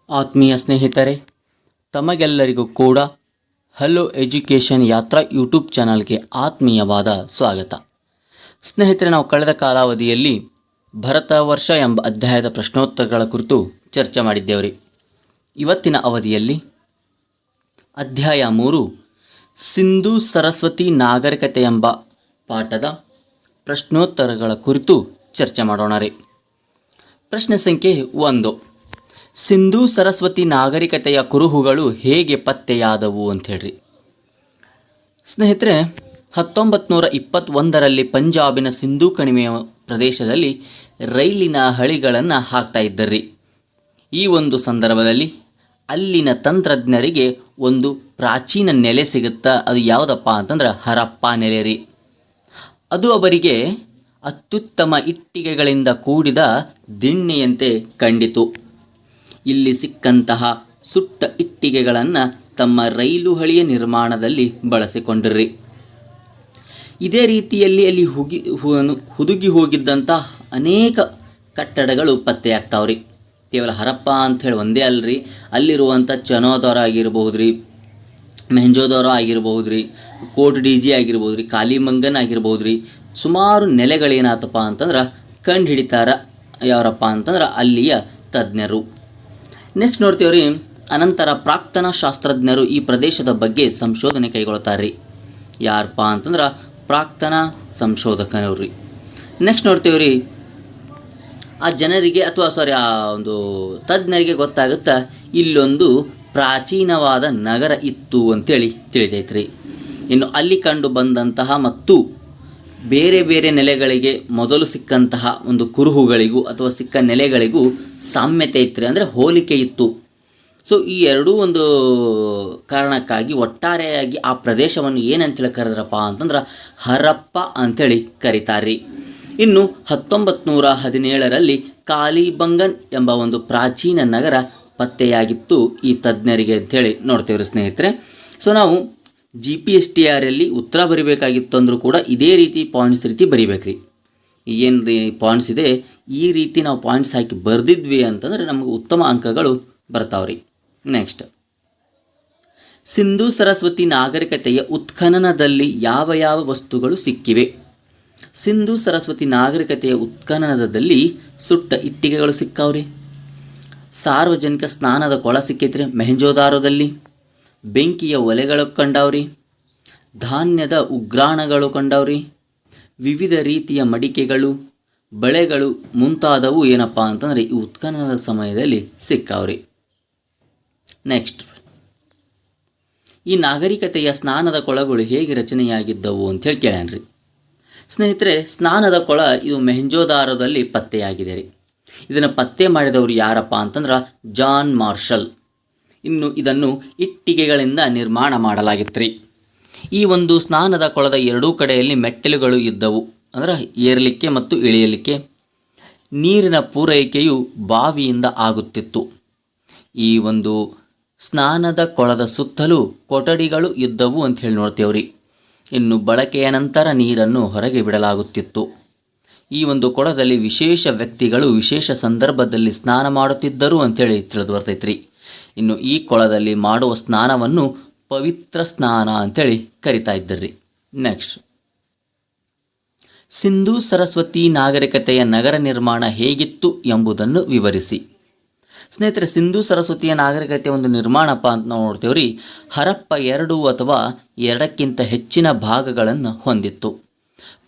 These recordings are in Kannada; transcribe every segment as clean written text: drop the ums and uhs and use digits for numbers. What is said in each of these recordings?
ಆತ್ಮೀಯ ಸ್ನೇಹಿತರೆ, ತಮಗೆಲ್ಲರಿಗೂ ಕೂಡ ಹಲೋ ಎಜುಕೇಷನ್ ಯಾತ್ರಾ ಯೂಟ್ಯೂಬ್ ಚಾನಲ್ಗೆ ಆತ್ಮೀಯವಾದ ಸ್ವಾಗತ. ಸ್ನೇಹಿತರೆ, ನಾವು ಕಳೆದ ಕಾಲಾವಧಿಯಲ್ಲಿ ಭರತ ವರ್ಷ ಎಂಬ ಅಧ್ಯಾಯದ ಪ್ರಶ್ನೋತ್ತರಗಳ ಕುರಿತು ಚರ್ಚೆ ಮಾಡಿದ್ದೇವೆ. ಇವತ್ತಿನ ಅವಧಿಯಲ್ಲಿ ಅಧ್ಯಾಯ 3 ಸಿಂಧೂ ಸರಸ್ವತಿ ನಾಗರಿಕತೆ ಎಂಬ ಪಾಠದ ಪ್ರಶ್ನೋತ್ತರಗಳ ಕುರಿತು ಚರ್ಚೆ ಮಾಡೋಣ ರೀ. ಪ್ರಶ್ನೆ ಸಂಖ್ಯೆ 1, ಸಿಂಧೂ ಸರಸ್ವತಿ ನಾಗರಿಕತೆಯ ಕುರುಹುಗಳು ಹೇಗೆ ಪತ್ತೆಯಾದವು ಅಂಥೇಳ್ರಿ. ಸ್ನೇಹಿತರೆ, 1921ರಲ್ಲಿ ಪಂಜಾಬಿನ ಸಿಂಧೂ ಕಣಿವೆಯ ಪ್ರದೇಶದಲ್ಲಿ ರೈಲಿನ ಹಳಿಗಳನ್ನು ಹಾಕ್ತಾ ಇದ್ದರ್ರಿ. ಈ ಒಂದು ಸಂದರ್ಭದಲ್ಲಿ ಅಲ್ಲಿನ ತಂತ್ರಜ್ಞರಿಗೆ ಒಂದು ಪ್ರಾಚೀನ ನೆಲೆ ಸಿಗುತ್ತಾ. ಅದು ಯಾವುದಪ್ಪ ಅಂತಂದ್ರೆ ಹರಪ್ಪ ನೆಲೆ ರೀ. ಅದು ಅವರಿಗೆ ಅತ್ಯುತ್ತಮ ಇಟ್ಟಿಗೆಗಳಿಂದ ಕೂಡಿದ ದಿಣ್ಣೆಯಂತೆ ಕಂಡಿತು. ಇಲ್ಲಿ ಸಿಕ್ಕಂತಹ ಸುಟ್ಟ ಇಟ್ಟಿಗೆಗಳನ್ನು ತಮ್ಮ ರೈಲು ಹಳಿಯ ನಿರ್ಮಾಣದಲ್ಲಿ ಬಳಸಿಕೊಂಡ್ರಿ. ಇದೇ ರೀತಿಯಲ್ಲಿ ಅಲ್ಲಿ ಹುದುಗಿ ಹೋಗಿದ್ದಂಥ ಅನೇಕ ಕಟ್ಟಡಗಳು ಪತ್ತೆಯಾಗ್ತಾವ್ರಿ. ಕೇವಲ ಹರಪ್ಪ ಅಂಥೇಳಿ ಒಂದೇ ಅಲ್ರಿ, ಅಲ್ಲಿರುವಂಥ ಚನೋದರ ಆಗಿರ್ಬೋದು ರೀ, ಮೆಹಂಜೋದರ ಆಗಿರ್ಬೋದು ರೀ, ಕೋಟ್ ಡಿ ಜಿ ಆಗಿರ್ಬೋದು ರೀ, ಕಾಲಿಮಂಗನ್ ಆಗಿರ್ಬೋದು ರೀ, ಸುಮಾರು ನೆಲೆಗಳೇನಾತಪ್ಪ ಅಂತಂದ್ರೆ ಕಂಡು ಹಿಡಿತಾರ. ಯಾರಪ್ಪ ಅಂತಂದ್ರೆ ಅಲ್ಲಿಯ ತಜ್ಞರು. ನೆಕ್ಸ್ಟ್ ನೋಡ್ತೀವ್ರಿ, ಅನಂತರ ಪ್ರಾಕ್ತನ ಶಾಸ್ತ್ರಜ್ಞರು ಈ ಪ್ರದೇಶದ ಬಗ್ಗೆ ಸಂಶೋಧನೆ ಕೈಗೊಳ್ತಾರೆ. ಯಾರಪ್ಪ ಅಂತಂದ್ರೆ ಪ್ರಾಕ್ತನ ಸಂಶೋಧಕನವ್ರಿ. ನೆಕ್ಸ್ಟ್ ನೋಡ್ತೀವ್ರಿ, ಆ ಜನರಿಗೆ ಆ ಒಂದು ತಜ್ಞರಿಗೆ ಗೊತ್ತಾಗುತ್ತಾ ಇಲ್ಲೊಂದು ಪ್ರಾಚೀನವಾದ ನಗರ ಇತ್ತು ಅಂತೇಳಿ ತಿಳಿದೈತ್ರಿ. ಇನ್ನು ಅಲ್ಲಿ ಕಂಡು ಬಂದಂತಹ ಮತ್ತು ಬೇರೆ ಬೇರೆ ನೆಲೆಗಳಿಗೆ ಮೊದಲು ಸಿಕ್ಕಂತಹ ಒಂದು ಕುರುಹುಗಳಿಗೂ ಅಥವಾ ಸಿಕ್ಕ ನೆಲೆಗಳಿಗೂ ಸಾಮ್ಯತೆ ಇತ್ತು, ಅಂದರೆ ಹೋಲಿಕೆ ಇತ್ತು. ಸೊ ಈ ಎರಡೂ ಒಂದು ಕಾರಣಕ್ಕಾಗಿ ಒಟ್ಟಾರೆಯಾಗಿ ಆ ಪ್ರದೇಶವನ್ನು ಏನಂತೇಳಿ ಕರೆದ್ರಪ್ಪ ಅಂತಂದ್ರೆ ಹರಪ್ಪ ಅಂಥೇಳಿ ಕರೀತಾರೆ. ಇನ್ನು 1917ರಲ್ಲಿ ಕಾಲಿಬಂಗನ್ ಎಂಬ ಒಂದು ಪ್ರಾಚೀನ ನಗರ ಪತ್ತೆಯಾಗಿತ್ತು ಈ ತಜ್ಞರಿಗೆ ಅಂಥೇಳಿ ನೋಡ್ತೇವ್ರಿ ಸ್ನೇಹಿತರೆ. ಸೊ ನಾವು GPSTRಯಲ್ಲಿ ಉತ್ತರ ಬರಿಬೇಕಾಗಿತ್ತು ಅಂದರೂ ಕೂಡ ಇದೇ ರೀತಿ ಪಾಯಿಂಟ್ಸ್ ರೀತಿ ಬರಿಬೇಕ್ರಿ. ಏನು ರೀ ಪಾಯಿಂಟ್ಸ್ ಇದೆ, ಈ ರೀತಿ ನಾವು ಪಾಯಿಂಟ್ಸ್ ಹಾಕಿ ಬರೆದಿದ್ವಿ ಅಂತಂದರೆ ನಮಗೆ ಉತ್ತಮ ಅಂಕಗಳು ಬರ್ತಾವ್ರಿ. ನೆಕ್ಸ್ಟ್, ಸಿಂಧೂ ಸರಸ್ವತಿ ನಾಗರಿಕತೆಯ ಉತ್ಖನನದಲ್ಲಿ ಯಾವ ಯಾವ ವಸ್ತುಗಳು ಸಿಕ್ಕಿವೆ? ಸಿಂಧೂ ಸರಸ್ವತಿ ನಾಗರಿಕತೆಯ ಉತ್ಖನನದಲ್ಲಿ ಸುಟ್ಟ ಇಟ್ಟಿಗೆಗಳು ಸಿಕ್ಕಾವ್ರಿ. ಸಾರ್ವಜನಿಕ ಸ್ನಾನದ ಕೊಳ ಸಿಕ್ಕೈತ್ರಿ ಮೆಹಂಜೋದಾರೋದಲ್ಲಿ. ಬೆಂಕಿಯ ಒಲೆಗಳು ಕಂಡವ್ರಿ. ಧಾನ್ಯದ ಉಗ್ರಾಣಗಳು ಕಂಡವ್ರಿ. ವಿವಿಧ ರೀತಿಯ ಮಡಿಕೆಗಳು, ಬಳೆಗಳು ಮುಂತಾದವು ಏನಪ್ಪ ಅಂತಂದರೆ ಈ ಉತ್ಖನನದ ಸಮಯದಲ್ಲಿ ಸಿಕ್ಕಾವ್ರಿ. ನೆಕ್ಸ್ಟ್, ಈ ನಾಗರಿಕತೆಯ ಸ್ನಾನದ ಕೊಳಗಳು ಹೇಗೆ ರಚನೆಯಾಗಿದ್ದವು ಅಂಥೇಳಿ ಕೇಳ್ಯಾನ್ರಿ. ಸ್ನೇಹಿತರೆ, ಸ್ನಾನದ ಕೊಳ ಇದು ಮೆಹಂಜೋದಾರೋದಲ್ಲಿ ಪತ್ತೆಯಾಗಿದೆ ರೀ. ಇದನ್ನು ಪತ್ತೆ ಮಾಡಿದವರು ಯಾರಪ್ಪ ಅಂತಂದ್ರೆ ಜಾನ್ ಮಾರ್ಷಲ್. ಇನ್ನು ಇದನ್ನು ಇಟ್ಟಿಗೆಗಳಿಂದ ನಿರ್ಮಾಣ ಮಾಡಲಾಗಿತ್ತು ರೀ. ಈ ಒಂದು ಸ್ನಾನದ ಕೊಳದ ಎರಡೂ ಕಡೆಯಲ್ಲಿ ಮೆಟ್ಟಿಲುಗಳು ಇದ್ದವು, ಅಂದ್ರೆ ಏರಲಿಕ್ಕೆ ಮತ್ತು ಇಳಿಯಲಿಕ್ಕೆ. ನೀರಿನ ಪೂರೈಕೆಯು ಬಾವಿಯಿಂದ ಆಗುತ್ತಿತ್ತು. ಈ ಒಂದು ಸ್ನಾನದ ಕೊಳದ ಸುತ್ತಲೂ ಕೊಠಡಿಗಳು ಇದ್ದವು ಅಂತ ಹೇಳಿ ನೋಡ್ತೇವ್ರಿ. ಇನ್ನು ಬಳಕೆಯ ನಂತರ ನೀರನ್ನು ಹೊರಗೆ ಬಿಡಲಾಗುತ್ತಿತ್ತು. ಈ ಒಂದು ಕೊಳದಲ್ಲಿ ವಿಶೇಷ ವ್ಯಕ್ತಿಗಳು ವಿಶೇಷ ಸಂದರ್ಭದಲ್ಲಿ ಸ್ನಾನ ಮಾಡುತ್ತಿದ್ದರು ಅಂಥೇಳಿ ತಿಳಿದು ಬರ್ತೈತ್ರಿ. ಇನ್ನು ಈ ಕೊಳದಲ್ಲಿ ಮಾಡುವ ಸ್ನಾನವನ್ನು ಪವಿತ್ರ ಸ್ನಾನ ಅಂಥೇಳಿ ಕರಿತಾ ಇದ್ದರ್ರಿ. ನೆಕ್ಸ್ಟ್, ಸಿಂಧೂ ಸರಸ್ವತಿ ನಾಗರಿಕತೆಯ ನಗರ ನಿರ್ಮಾಣ ಹೇಗಿತ್ತು ಎಂಬುದನ್ನು ವಿವರಿಸಿ. ಸ್ನೇಹಿತರೆ, ಸಿಂಧೂ ಸರಸ್ವತಿಯ ನಾಗರಿಕತೆಯ ಒಂದು ನಿರ್ಮಾಣಪ್ಪ ಅಂತ ನಾವು ನೋಡ್ತೇವ್ರಿ. ಹರಪ್ಪ 2 ಅಥವಾ 2ಕ್ಕಿಂತ ಹೆಚ್ಚಿನ ಭಾಗಗಳನ್ನು ಹೊಂದಿತ್ತು.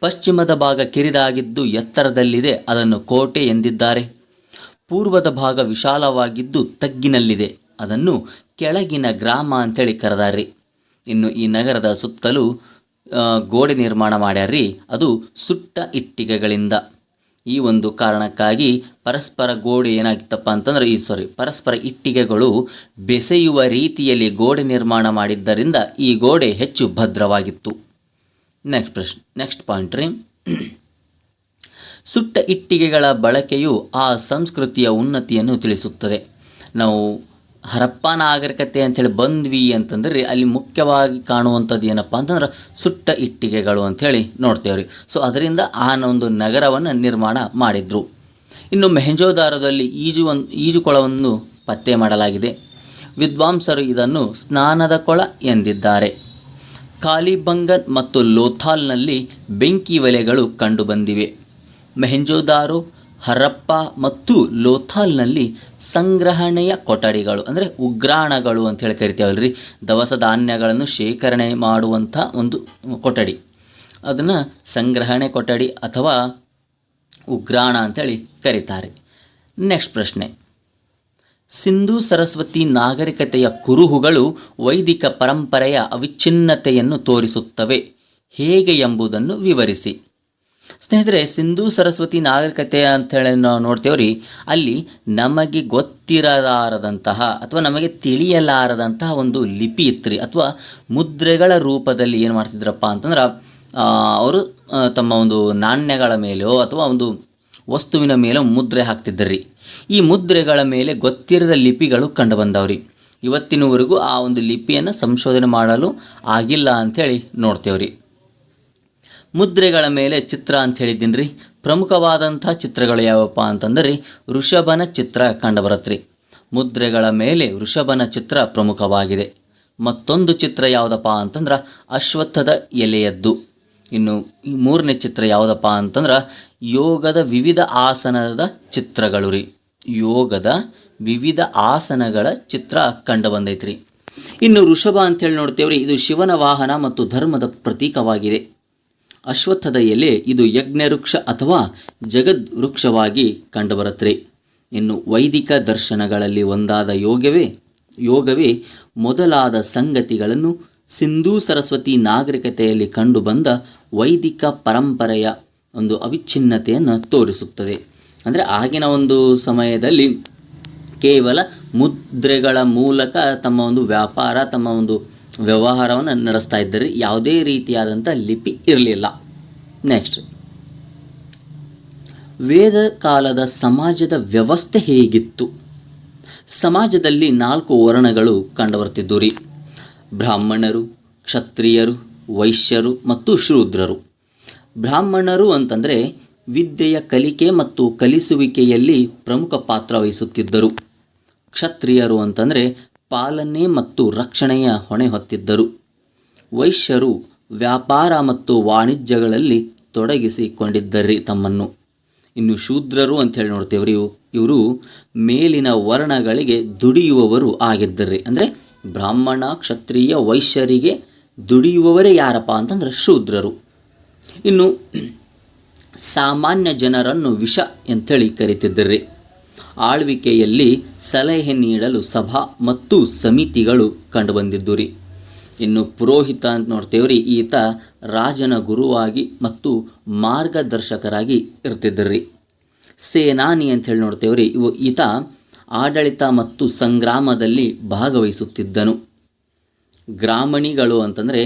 ಪಶ್ಚಿಮದ ಭಾಗ ಕಿರಿದಾಗಿದ್ದು ಎತ್ತರದಲ್ಲಿದೆ, ಅದನ್ನು ಕೋಟೆ ಎಂದಿದ್ದಾರೆ. ಪೂರ್ವದ ಭಾಗ ವಿಶಾಲವಾಗಿದ್ದು ತಗ್ಗಿನಲ್ಲಿದೆ, ಅದನ್ನು ಕೆಳಗಿನ ಗ್ರಾಮ ಅಂಥೇಳಿ ಕರೆದಾರ್ರಿ. ಇನ್ನು ಈ ನಗರದ ಸುತ್ತಲೂ ಗೋಡೆ ನಿರ್ಮಾಣ ಮಾಡ್ಯಾರ್ರಿ, ಅದು ಸುಟ್ಟ ಇಟ್ಟಿಗೆಗಳಿಂದ. ಈ ಒಂದು ಕಾರಣಕ್ಕಾಗಿ ಪರಸ್ಪರ ಗೋಡೆ ಏನಾಗಿತ್ತಪ್ಪ ಅಂತಂದ್ರೆ ಪರಸ್ಪರ ಇಟ್ಟಿಗೆಗಳು ಬೆಸೆಯುವ ರೀತಿಯಲ್ಲಿ ಗೋಡೆ ನಿರ್ಮಾಣ ಮಾಡಿದ್ದರಿಂದ ಈ ಗೋಡೆ ಹೆಚ್ಚು ಭದ್ರವಾಗಿತ್ತು. ನೆಕ್ಸ್ಟ್ ಪಾಯಿಂಟ್ ರೀ, ಸುಟ್ಟ ಇಟ್ಟಿಗೆಗಳ ಬಳಕೆಯು ಆ ಸಂಸ್ಕೃತಿಯ ಉನ್ನತಿಯನ್ನು ತಿಳಿಸುತ್ತದೆ. ನಾವು ಹರಪ್ಪ ನಾಗರಿಕತೆ ಅಂಥೇಳಿ ಬಂದ್ವಿ ಅಂತಂದ್ರೆ ಅಲ್ಲಿ ಮುಖ್ಯವಾಗಿ ಕಾಣುವಂಥದ್ದು ಏನಪ್ಪ ಅಂತಂದ್ರೆ ಸುಟ್ಟ ಇಟ್ಟಿಗೆಗಳು ಅಂಥೇಳಿ ನೋಡ್ತೇವ್ರಿ. ಸೊ ಅದರಿಂದ ಆ ಒಂದು ನಗರವನ್ನು ನಿರ್ಮಾಣ ಮಾಡಿದ್ರು. ಇನ್ನು ಮೆಹಂಜೋದಾರೋದಲ್ಲಿ ಈಜುಕೊಳವನ್ನು ಪತ್ತೆ ಮಾಡಲಾಗಿದೆ. ವಿದ್ವಾಂಸರು ಇದನ್ನು ಸ್ನಾನದ ಕೊಳ ಎಂದಿದ್ದಾರೆ. ಕಾಲಿಬಂಗನ್ ಮತ್ತು ಲೋಥಾಲ್ನಲ್ಲಿ ಬೆಂಕಿ ಒಲೆಗಳು ಕಂಡುಬಂದಿವೆ. ಮೆಹೆಂಜೋದಾರೋ, ಹರಪ್ಪ ಮತ್ತು ಲೋಥಾಲ್ನಲ್ಲಿ ಸಂಗ್ರಹಣೆಯ ಕೊಠಡಿಗಳು ಅಂದರೆ ಉಗ್ರಾಣಗಳು ಅಂತ ಹೇಳಿ ಕರಿತೇವಲ್ರಿ, ದವಸ ಧಾನ್ಯಗಳನ್ನು ಶೇಖರಣೆ ಮಾಡುವಂಥ ಒಂದು ಕೊಠಡಿ, ಅದನ್ನು ಸಂಗ್ರಹಣೆ ಕೊಠಡಿ ಅಥವಾ ಉಗ್ರಾಣ ಅಂತೇಳಿ ಕರೀತಾರೆ. ನೆಕ್ಸ್ಟ್ ಪ್ರಶ್ನೆ, ಸಿಂಧೂ ಸರಸ್ವತಿ ನಾಗರಿಕತೆಯ ಕುರುಹುಗಳು ವೈದಿಕ ಪರಂಪರೆಯ ಅವಿಚ್ಛಿನ್ನತೆಯನ್ನು ತೋರಿಸುತ್ತವೆ, ಹೇಗೆ ಎಂಬುದನ್ನು ವಿವರಿಸಿ. ಸ್ನೇಹಿತರೆ, ಸಿಂಧೂ ಸರಸ್ವತಿ ನಾಗರಿಕತೆ ಅಂಥೇಳಿ ನಾವು ನೋಡ್ತೇವ್ರಿ, ಅಲ್ಲಿ ನಮಗೆ ಗೊತ್ತಿರಲಾರದಂತಹ ಅಥವಾ ನಮಗೆ ತಿಳಿಯಲಾರದಂತಹ ಒಂದು ಲಿಪಿ ಇತ್ತು ಅಥವಾ ಮುದ್ರೆಗಳ ರೂಪದಲ್ಲಿ ಏನು ಮಾಡ್ತಿದ್ರಪ್ಪ ಅಂತಂದ್ರೆ ಅವರು ತಮ್ಮ ಒಂದು ನಾಣ್ಯಗಳ ಮೇಲೋ ಅಥವಾ ಒಂದು ವಸ್ತುವಿನ ಮೇಲೆ ಮುದ್ರೆ ಹಾಕ್ತಿದ್ದರ್ರಿ. ಈ ಮುದ್ರೆಗಳ ಮೇಲೆ ಗೊತ್ತಿರದ ಲಿಪಿಗಳು ಕಂಡುಬಂದವ್ರಿ. ಇವತ್ತಿನವರೆಗೂ ಆ ಒಂದು ಲಿಪಿಯನ್ನು ಸಂಶೋಧನೆ ಮಾಡಲು ಆಗಿಲ್ಲ ಅಂಥೇಳಿ ನೋಡ್ತೇವ್ರಿ. ಮುದ್ರೆಗಳ ಮೇಲೆ ಚಿತ್ರ ಅಂತ ಹೇಳಿದ್ದೀನಿ ರೀ. ಪ್ರಮುಖವಾದಂಥ ಚಿತ್ರಗಳು ಯಾವಪ್ಪ ಅಂತಂದ್ರೆ ಋಷಭನ ಚಿತ್ರ ಕಂಡುಬರತ್ರಿ. ಮುದ್ರೆಗಳ ಮೇಲೆ ಋಷಭನ ಚಿತ್ರ ಪ್ರಮುಖವಾಗಿದೆ. ಮತ್ತೊಂದು ಚಿತ್ರ ಯಾವುದಪ್ಪ ಅಂತಂದ್ರೆ ಅಶ್ವತ್ಥದ ಎಲೆಯದ್ದು. ಇನ್ನು ಈ ಮೂರನೇ ಚಿತ್ರ ಯಾವುದಪ್ಪ ಅಂತಂದ್ರೆ ಯೋಗದ ವಿವಿಧ ಆಸನದ ಚಿತ್ರಗಳು ರೀ. ಯೋಗದ ವಿವಿಧ ಆಸನಗಳ ಚಿತ್ರ ಕಂಡು ಬಂದೈತ್ರಿ. ಇನ್ನು ಋಷಭ ಅಂಥೇಳಿ ನೋಡ್ತೇವ್ರಿ, ಇದು ಶಿವನ ವಾಹನ ಮತ್ತು ಧರ್ಮದ ಪ್ರತೀಕವಾಗಿದೆ. ಅಶ್ವತ್ಥದ ಎಲೆ ಇದು ಯಜ್ಞವೃಕ್ಷ ಅಥವಾ ಜಗದ್ ವೃಕ್ಷವಾಗಿ ಕಂಡುಬರುತ್ತದೆ. ಇನ್ನು ವೈದಿಕ ದರ್ಶನಗಳಲ್ಲಿ ಒಂದಾದ ಯೋಗವೇ ಮೊದಲಾದ ಸಂಗತಿಗಳನ್ನು ಸಿಂಧೂ ಸರಸ್ವತಿ ನಾಗರಿಕತೆಯಲ್ಲಿ ಕಂಡುಬಂದ ವೈದಿಕ ಪರಂಪರೆಯ ಒಂದು ಅವಿಚ್ಛಿನ್ನತೆಯನ್ನು ತೋರಿಸುತ್ತದೆ. ಅಂದರೆ ಆಗಿನ ಒಂದು ಸಮಯದಲ್ಲಿ ಕೇವಲ ಮುದ್ರೆಗಳ ಮೂಲಕ ತಮ್ಮ ಒಂದು ವ್ಯಾಪಾರ, ತಮ್ಮ ಒಂದು ವ್ಯವಹಾರವನ್ನು ನಡೆಸ್ತಾ ಇದ್ದರು. ಯಾವುದೇ ರೀತಿಯಾದಂಥ ಲಿಪಿ ಇರಲಿಲ್ಲ. ನೆಕ್ಸ್ಟ್, ವೇದ ಕಾಲದ ಸಮಾಜದ ವ್ಯವಸ್ಥೆ ಹೇಗಿತ್ತು? ಸಮಾಜದಲ್ಲಿ 4 ವರ್ಣಗಳು ಕಂಡುಬರ್ತಿದ್ದು ರೀ. ಬ್ರಾಹ್ಮಣರು, ಕ್ಷತ್ರಿಯರು, ವೈಶ್ಯರು ಮತ್ತು ಶೂದ್ರರು. ಬ್ರಾಹ್ಮಣರು ಅಂತಂದರೆ ವಿದ್ಯೆಯ ಕಲಿಕೆ ಮತ್ತು ಕಲಿಸುವಿಕೆಯಲ್ಲಿ ಪ್ರಮುಖ ಪಾತ್ರ ವಹಿಸುತ್ತಿದ್ದರು. ಕ್ಷತ್ರಿಯರು ಅಂತಂದರೆ ಪಾಲನೆ ಮತ್ತು ರಕ್ಷಣೆಯ ಹೊಣೆ ಹೊತ್ತಿದ್ದರು. ವೈಶ್ಯರು ವ್ಯಾಪಾರ ಮತ್ತು ವಾಣಿಜ್ಯಗಳಲ್ಲಿ ತೊಡಗಿಸಿಕೊಂಡಿದ್ದರಿ ತಮ್ಮನ್ನು. ಇನ್ನು ಶೂದ್ರರು ಅಂಥೇಳಿ ನೋಡ್ತೇವ್ರಿ, ಇವರು ಮೇಲಿನ ವರ್ಣಗಳಿಗೆ ದುಡಿಯುವವರು ಆಗಿದ್ದರಿ. ಅಂದರೆ ಬ್ರಾಹ್ಮಣ, ಕ್ಷತ್ರಿಯ, ವೈಶ್ಯರಿಗೆ ದುಡಿಯುವವರೇ ಯಾರಪ್ಪ ಅಂತಂದ್ರೆ ಶೂದ್ರರು. ಇನ್ನು ಸಾಮಾನ್ಯ ಜನರನ್ನು ವಿಷ ಎಂಥೇಳಿ ಕರೀತಿದ್ದರಿ. ಆಳ್ವಿಕೆಯಲ್ಲಿ ಸಲಹೆ ನೀಡಲು ಸಭಾ ಮತ್ತು ಸಮಿತಿಗಳು ಕಂಡುಬಂದಿದ್ದು ರೀ. ಇನ್ನು ಪುರೋಹಿತ ಅಂತ ನೋಡ್ತೇವ್ರಿ, ಈತ ರಾಜನ ಗುರುವಾಗಿ ಮತ್ತು ಮಾರ್ಗದರ್ಶಕರಾಗಿ ಇರ್ತಿದ್ದರ್ರಿ. ಸೇನಾನಿ ಅಂಥೇಳಿ ನೋಡ್ತೇವ್ರಿ, ಈತ ಆಡಳಿತ ಮತ್ತು ಸಂಗ್ರಾಮದಲ್ಲಿ ಭಾಗವಹಿಸುತ್ತಿದ್ದನು. ಗ್ರಾಮಣಿಗಳು ಅಂತಂದರೆ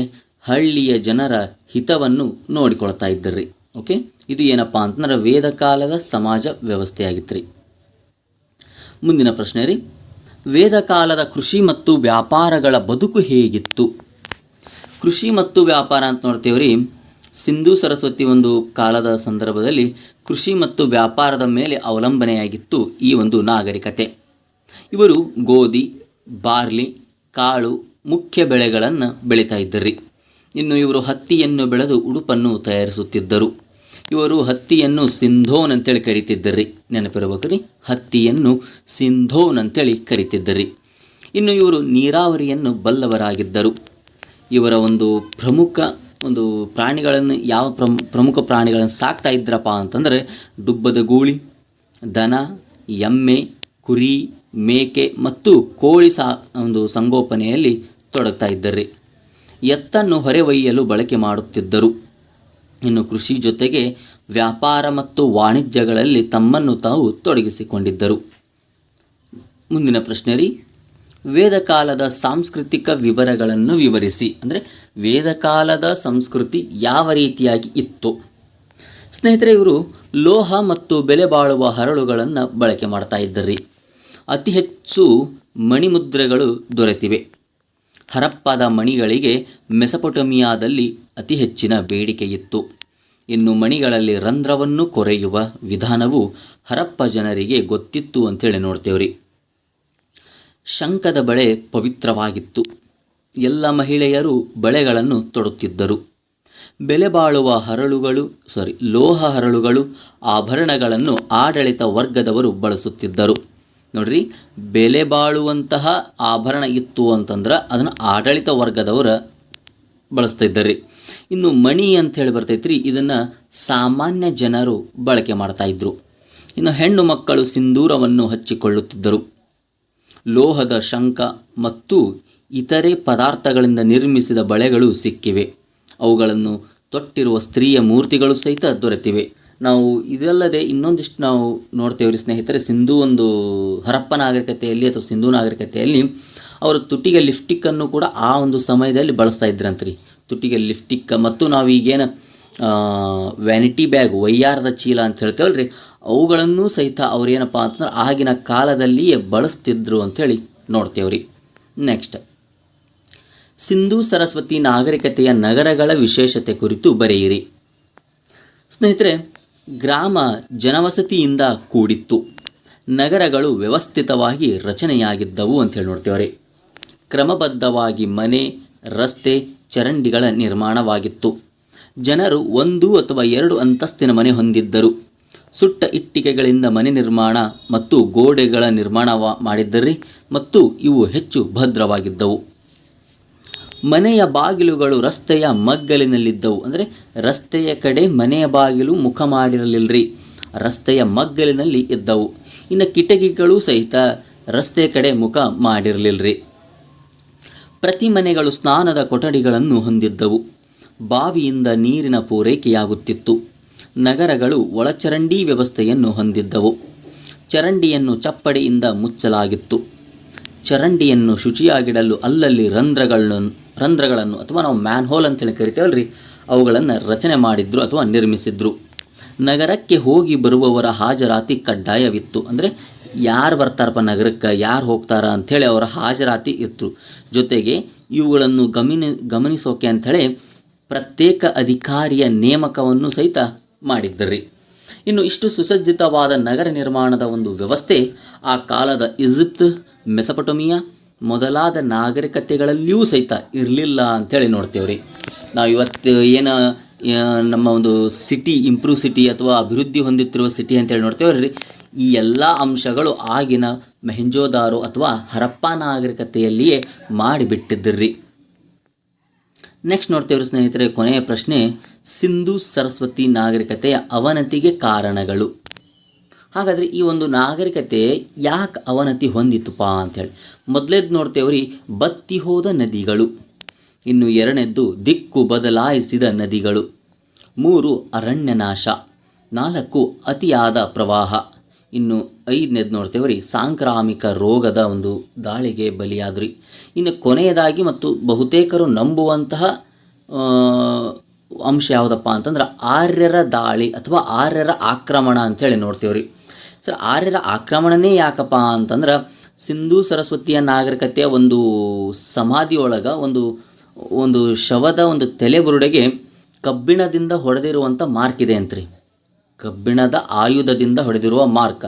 ಹಳ್ಳಿಯ ಜನರ ಹಿತವನ್ನು ನೋಡಿಕೊಳ್ತಾ ಇದ್ದರ್ರಿ. ಓಕೆ, ಇದು ಏನಪ್ಪ ಅಂತಂದ್ರೆ ವೇದಕಾಲದ ಸಮಾಜ ವ್ಯವಸ್ಥೆಯಾಗಿತ್ತು ರೀ. ಮುಂದಿನ ಪ್ರಶ್ನೆ ರೀ, ವೇದಕಾಲದ ಕೃಷಿ ಮತ್ತು ವ್ಯಾಪಾರಗಳ ಬದುಕು ಹೇಗಿತ್ತು? ಕೃಷಿ ಮತ್ತು ವ್ಯಾಪಾರ ಅಂತ ನೋಡ್ತೇವ್ರಿ, ಸಿಂಧೂ ಸರಸ್ವತಿ ಒಂದು ಕಾಲದ ಸಂದರ್ಭದಲ್ಲಿ ಕೃಷಿ ಮತ್ತು ವ್ಯಾಪಾರದ ಮೇಲೆ ಅವಲಂಬನೆಯಾಗಿತ್ತು ಈ ಒಂದು ನಾಗರಿಕತೆ. ಇವರು ಗೋಧಿ, ಬಾರ್ಲಿ, ಕಾಳು ಮುಖ್ಯ ಬೆಳೆಗಳನ್ನು ಬೆಳೀತಾ ಇದ್ದರ್ರಿ. ಇನ್ನು ಇವರು ಹತ್ತಿಯನ್ನು ಬೆಳೆದು ಉಡುಪನ್ನು ತಯಾರಿಸುತ್ತಿದ್ದರು. ಇವರು ಹತ್ತಿಯನ್ನು ಸಿಂಧೋನ್ ಅಂತೇಳಿ ಕರಿತಿದ್ದರ್ರಿ. ನೆನಪಿರಬೇಕ್ರಿ, ಹತ್ತಿಯನ್ನು ಸಿಂಧೋನ್ ಅಂತೇಳಿ ಕರಿತಿದ್ದರ್ರಿ. ಇನ್ನು ಇವರು ನೀರಾವರಿಯನ್ನು ಬಲ್ಲವರಾಗಿದ್ದರು. ಇವರ ಒಂದು ಪ್ರಮುಖ ಪ್ರಾಣಿಗಳನ್ನು ಪ್ರಮುಖ ಪ್ರಾಣಿಗಳನ್ನು ಸಾಕ್ತಾ ಇದ್ರಪ್ಪ ಅಂತಂದರೆ ಡುಬ್ಬದ ಗೂಳಿ, ದನ, ಎಮ್ಮೆ, ಕುರಿ, ಮೇಕೆ ಮತ್ತು ಕೋಳಿ ಸಂಗೋಪನೆಯಲ್ಲಿ ತೊಡಗ್ತಾ ಇದ್ದರ್ರಿ. ಎತ್ತನ್ನು ಹೊರೆವೊಯ್ಯಲು ಬಳಕೆ ಮಾಡುತ್ತಿದ್ದರು. ಇನ್ನು ಕೃಷಿ ಜೊತೆಗೆ ವ್ಯಾಪಾರ ಮತ್ತು ವಾಣಿಜ್ಯಗಳಲ್ಲಿ ತಮ್ಮನ್ನು ತಾವು ತೊಡಗಿಸಿಕೊಂಡಿದ್ದರು. ಮುಂದಿನ ಪ್ರಶ್ನೆ ರೀ, ವೇದಕಾಲದ ಸಾಂಸ್ಕೃತಿಕ ವಿವರಗಳನ್ನು ವಿವರಿಸಿ. ಅಂದರೆ ವೇದಕಾಲದ ಸಂಸ್ಕೃತಿ ಯಾವ ರೀತಿಯಾಗಿ ಇತ್ತು? ಸ್ನೇಹಿತರೆ, ಇವರು ಲೋಹ ಮತ್ತು ಬೆಲೆ ಬಾಳುವ ಹರಳುಗಳನ್ನು ಬಳಕೆ ಮಾಡ್ತಾ ಇದ್ದರ್ರಿ. ಅತಿ ಹೆಚ್ಚು ಮಣಿಮುದ್ರೆಗಳು ದೊರೆತಿವೆ. ಹರಪ್ಪದ ಮಣಿಗಳಿಗೆ ಮೆಸೊಪೊಟೇಮಿಯಾದಲ್ಲಿ ಅತಿ ಹೆಚ್ಚಿನ ಬೇಡಿಕೆ ಇತ್ತು. ಇನ್ನು ಮಣಿಗಳಲ್ಲಿ ರಂಧ್ರವನ್ನು ಕೊರೆಯುವ ವಿಧಾನವು ಹರಪ್ಪ ಜನರಿಗೆ ಗೊತ್ತಿತ್ತು ಅಂತೇಳಿ ನೋಡ್ತೇವ್ರಿ. ಶಂಖದ ಬಳೆ ಪವಿತ್ರವಾಗಿತ್ತು. ಎಲ್ಲ ಮಹಿಳೆಯರು ಬಳೆಗಳನ್ನು ತೊಡುತ್ತಿದ್ದರು. ಬೆಲೆ ಬಾಳುವ ಲೋಹ ಹರಳುಗಳು, ಆಭರಣಗಳನ್ನು ಆಡಳಿತ ವರ್ಗದವರು ಬಳಸುತ್ತಿದ್ದರು. ನೋಡ್ರಿ, ಬೆಲೆ ಬಾಳುವಂತಹ ಆಭರಣ ಇತ್ತು ಅಂತಂದ್ರೆ ಅದನ್ನು ಆಡಳಿತ ವರ್ಗದವರು ಬಳಸ್ತಾ ಇದ್ದಾರೆ. ಇನ್ನು ಮಣಿ ಅಂತ ಹೇಳಿ ಬರ್ತೈತ್ರಿ, ಇದನ್ನು ಸಾಮಾನ್ಯ ಜನರು ಬಳಕೆ ಮಾಡ್ತಾ ಇದ್ರು. ಇನ್ನು ಹೆಣ್ಣು ಮಕ್ಕಳು ಸಿಂಧೂರವನ್ನು ಹಚ್ಚಿಕೊಳ್ಳುತ್ತಿದ್ದರು. ಲೋಹದ ಶಂಖ ಮತ್ತು ಇತರೆ ಪದಾರ್ಥಗಳಿಂದ ನಿರ್ಮಿಸಿದ ಬಳೆಗಳು ಸಿಕ್ಕಿವೆ. ಅವುಗಳನ್ನು ತೊಟ್ಟಿರುವ ಸ್ತ್ರೀಯ ಮೂರ್ತಿಗಳು ಸಹಿತ ದೊರೆತಿವೆ. ನಾವು ಇದಲ್ಲದೆ ಇನ್ನೊಂದಿಷ್ಟು ನಾವು ನೋಡ್ತೇವೆ ರೀ ಸ್ನೇಹಿತರೆ. ಹರಪ್ಪ ನಾಗರಿಕತೆಯಲ್ಲಿ ಅಥವಾ ಸಿಂಧೂ ನಾಗರಿಕತೆಯಲ್ಲಿ ಅವರು ತುಟಿಗೆ ಲಿಪ್ಸ್ಟಿಕ್ಕನ್ನು ಕೂಡ ಆ ಒಂದು ಸಮಯದಲ್ಲಿ ಬಳಸ್ತಾ ಇದ್ರಂತ್ರಿ. ತುಟಿಗೆ ಲಿಪ್ಸ್ಟಿಕ್ ಮತ್ತು ನಾವು ಈಗೇನು ವ್ಯಾನಿಟಿ ಬ್ಯಾಗ್, ವಯ್ಯಾರದ ಚೀಲ ಅಂತ ಹೇಳ್ತೇವಲ್ಲ ರೀ, ಅವುಗಳನ್ನೂ ಸಹಿತ ಅವ್ರೇನಪ್ಪ ಅಂತಂದ್ರೆ ಆಗಿನ ಕಾಲದಲ್ಲಿಯೇ ಬಳಸ್ತಿದ್ರು ಅಂಥೇಳಿ ನೋಡ್ತೇವ್ರಿ. ನೆಕ್ಸ್ಟ್, ಸಿಂಧೂ ಸರಸ್ವತಿ ನಾಗರಿಕತೆಯ ನಗರಗಳ ವಿಶೇಷತೆ ಕುರಿತು ಬರೆಯಿರಿ. ಸ್ನೇಹಿತರೆ, ಗ್ರಾಮ ಜನವಸತಿಯಿಂದ ಕೂಡಿತ್ತು. ನಗರಗಳು ವ್ಯವಸ್ಥಿತವಾಗಿ ರಚನೆಯಾಗಿದ್ದವು ಅಂಥೇಳಿ ನೋಡ್ತೇವ್ರಿ. ಕ್ರಮಬದ್ಧವಾಗಿ ಮನೆ, ರಸ್ತೆ, ಚರಂಡಿಗಳ ನಿರ್ಮಾಣವಾಗಿತ್ತು. ಜನರು 1 ಅಥವಾ 2 ಅಂತಸ್ತಿನ ಮನೆ ಹೊಂದಿದ್ದರು. ಸುಟ್ಟ ಇಟ್ಟಿಗೆಗಳಿಂದ ಮನೆ ನಿರ್ಮಾಣ ಮತ್ತು ಗೋಡೆಗಳ ನಿರ್ಮಾಣ ಮಾಡಿದ್ದರಿ ಮತ್ತು ಇವು ಹೆಚ್ಚು ಭದ್ರವಾಗಿದ್ದವು. ಮನೆಯ ಬಾಗಿಲುಗಳು ರಸ್ತೆಯ ಮಗ್ಗಲಿನಲ್ಲಿದ್ದವು. ಅಂದರೆ ರಸ್ತೆಯ ಕಡೆ ಮನೆಯ ಬಾಗಿಲು ಮುಖ ಮಾಡಿರಲಿಲ್ಲರಿ, ರಸ್ತೆಯ ಮಗ್ಗಲಿನಲ್ಲಿ ಇದ್ದವು. ಇನ್ನು ಕಿಟಕಿಗಳು ಸಹಿತ ರಸ್ತೆಯ ಕಡೆ ಮುಖ ಮಾಡಿರಲಿಲ್ಲರಿ. ಪ್ರತಿ ಮನೆಗಳು ಸ್ನಾನದ ಕೊಠಡಿಗಳನ್ನು ಹೊಂದಿದ್ದವು. ಬಾವಿಯಿಂದ ನೀರಿನ ಪೂರೈಕೆಯಾಗುತ್ತಿತ್ತು. ನಗರಗಳು ಒಳಚರಂಡಿ ವ್ಯವಸ್ಥೆಯನ್ನು ಹೊಂದಿದ್ದವು. ಚರಂಡಿಯನ್ನು ಚಪ್ಪಡಿಯಿಂದ ಮುಚ್ಚಲಾಗಿತ್ತು. ಚರಂಡಿಯನ್ನು ಶುಚಿಯಾಗಿಡಲು ಅಲ್ಲಲ್ಲಿ ರಂಧ್ರಗಳನ್ನು ಅಥವಾ ನಾವು ಮ್ಯಾನ್ಹೋಲ್ ಅಂತೇಳಿ ಕರಿತೇವಲ್ರಿ, ಅವುಗಳನ್ನು ರಚನೆ ಮಾಡಿದ್ರು ಅಥವಾ ನಿರ್ಮಿಸಿದ್ರು. ನಗರಕ್ಕೆ ಹೋಗಿ ಬರುವವರ ಹಾಜರಾತಿ ಕಡ್ಡಾಯವಿತ್ತು. ಅಂದರೆ ಯಾರು ಬರ್ತಾರಪ್ಪ ನಗರಕ್ಕೆ, ಯಾರು ಹೋಗ್ತಾರ ಅಂಥೇಳಿ ಅವರ ಹಾಜರಾತಿ ಇತ್ತು. ಜೊತೆಗೆ ಇವುಗಳನ್ನು ಗಮನಿಸೋಕೆ ಅಂಥೇಳಿ ಪ್ರತ್ಯೇಕ ಅಧಿಕಾರಿಯ ನೇಮಕವನ್ನು ಸಹಿತ ಮಾಡಿದ್ದರಿ. ಇನ್ನು ಇಷ್ಟು ಸುಸಜ್ಜಿತವಾದ ನಗರ ನಿರ್ಮಾಣದ ಒಂದು ವ್ಯವಸ್ಥೆ ಆ ಕಾಲದ ಈಜಿಪ್ಟ್, ಮೆಸೊಪೊಟೇಮಿಯಾ ಮೊದಲಾದ ನಾಗರಿಕತೆಗಳಲ್ಲಿಯೂ ಸಹಿತ ಇರಲಿಲ್ಲ ಅಂಥೇಳಿ ನೋಡ್ತೇವ್ರಿ. ನಾವು ಇವತ್ತು ಏನು ನಮ್ಮ ಒಂದು ಇಂಪ್ರೂವ್ ಸಿಟಿ ಅಥವಾ ಅಭಿವೃದ್ಧಿ ಹೊಂದುತ್ತಿರುವ ಸಿಟಿ ಅಂತೇಳಿ ನೋಡ್ತೇವ್ರಿ, ಈ ಎಲ್ಲ ಅಂಶಗಳು ಆಗಿನ ಮೊಹೆಂಜೊದಾರೋ ಅಥವಾ ಹರಪ್ಪ ನಾಗರಿಕತೆಯಲ್ಲಿಯೇ ಮಾಡಿಬಿಟ್ಟಿದ್ರಿ. ನೆಕ್ಸ್ಟ್ ನೋಡ್ತೇವ್ರಿ ಸ್ನೇಹಿತರೆ, ಕೊನೆಯ ಪ್ರಶ್ನೆ, ಸಿಂಧೂ ಸರಸ್ವತಿ ನಾಗರಿಕತೆಯ ಅವನತಿಗೆ ಕಾರಣಗಳು. ಹಾಗಾದರೆ ಈ ಒಂದು ನಾಗರಿಕತೆ ಯಾಕೆ ಅವನತಿ ಹೊಂದಿತುಪ್ಪ ಅಂಥೇಳಿ ಮೊದಲೇದು ನೋಡ್ತೇವ್ರಿ, ಬತ್ತಿ ಹೋದ ನದಿಗಳು. ಇನ್ನು 2ನೇದ್ದು ದಿಕ್ಕು ಬದಲಾಯಿಸಿದ ನದಿಗಳು. 3 ಅರಣ್ಯನಾಶ. 4 ಅತಿಯಾದ ಪ್ರವಾಹ. ಇನ್ನು 5ನೇದು ನೋಡ್ತೇವ್ರಿ, ಸಾಂಕ್ರಾಮಿಕ ರೋಗದ ಒಂದು ದಾಳಿಗೆ ಬಲಿಯಾದ್ರಿ. ಇನ್ನು ಕೊನೆಯದಾಗಿ ಮತ್ತು ಬಹುತೇಕರು ನಂಬುವಂತಹ ಅಂಶ ಯಾವುದಪ್ಪ ಅಂತಂದ್ರೆ ಆರ್ಯರ ದಾಳಿ ಅಥವಾ ಆರ್ಯರ ಆಕ್ರಮಣ ಅಂಥೇಳಿ ನೋಡ್ತೇವ್ರಿ. ಸರ್, ಆರ್ಯರ ಆಕ್ರಮಣನೇ ಯಾಕಪ್ಪ ಅಂತಂದ್ರೆ ಸಿಂಧೂ ಸರಸ್ವತಿಯ ನಾಗರಿಕತೆಯ ಒಂದು ಸಮಾಧಿಯೊಳಗೆ ಒಂದು ಶವದ ಒಂದು ತಲೆಬುರುಡೆಗೆ ಕಬ್ಬಿಣದಿಂದ ಹೊಡೆದಿರುವಂಥ ಮಾರ್ಕ್ ಇದೆ ಅಂತ್ರಿ. ಕಬ್ಬಿಣದ ಆಯುಧದಿಂದ ಹೊಡೆದಿರುವ ಮಾರ್ಕ್.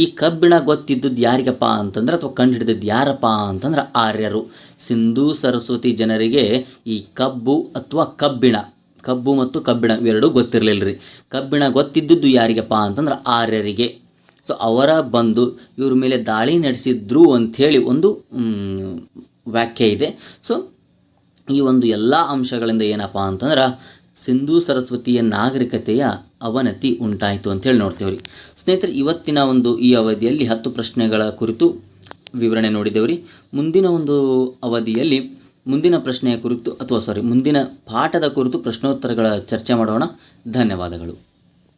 ಈ ಕಬ್ಬಿಣ ಗೊತ್ತಿದ್ದದ್ದು ಯಾರಿಗಪ್ಪ ಅಂತಂದ್ರೆ ಅಥವಾ ಕಂಡು ಹಿಡಿದದ್ದು ಯಾರಪ್ಪ ಅಂತಂದ್ರೆ ಆರ್ಯರು. ಸಿಂಧೂ ಸರಸ್ವತಿ ಜನರಿಗೆ ಈ ಕಬ್ಬು ಮತ್ತು ಕಬ್ಬಿಣ ಇವೆರಡೂ ಗೊತ್ತಿರಲಿಲ್ಲ ರೀ. ಕಬ್ಬಿಣ ಗೊತ್ತಿದ್ದದ್ದು ಯಾರಿಗಪ್ಪ ಅಂತಂದ್ರೆ ಆರ್ಯರಿಗೆ. ಸೊ ಅವರ ಬಂದು ಇವ್ರ ಮೇಲೆ ದಾಳಿ ನಡೆಸಿದ್ರು ಅಂಥೇಳಿ ಒಂದು ವ್ಯಾಖ್ಯೆ ಇದೆ. ಸೊ ಈ ಒಂದು ಎಲ್ಲ ಅಂಶಗಳಿಂದ ಏನಪ್ಪ ಅಂತಂದ್ರೆ ಸಿಂಧೂ ಸರಸ್ವತಿಯ ನಾಗರಿಕತೆಯ ಅವನತಿ ಉಂಟಾಯಿತು ಅಂತೇಳಿ ನೋಡ್ತೇವೆ ರೀ. ಸ್ನೇಹಿತರೆ, ಇವತ್ತಿನ ಒಂದು ಈ ಅವಧಿಯಲ್ಲಿ 10 ಪ್ರಶ್ನೆಗಳ ಕುರಿತು ವಿವರಣೆ ನೋಡಿದ್ದೇವೆ ರೀ. ಮುಂದಿನ ಒಂದು ಅವಧಿಯಲ್ಲಿ ಮುಂದಿನ ಪಾಠದ ಕುರಿತು ಪ್ರಶ್ನೋತ್ತರಗಳ ಚರ್ಚೆ ಮಾಡೋಣ. ಧನ್ಯವಾದಗಳು.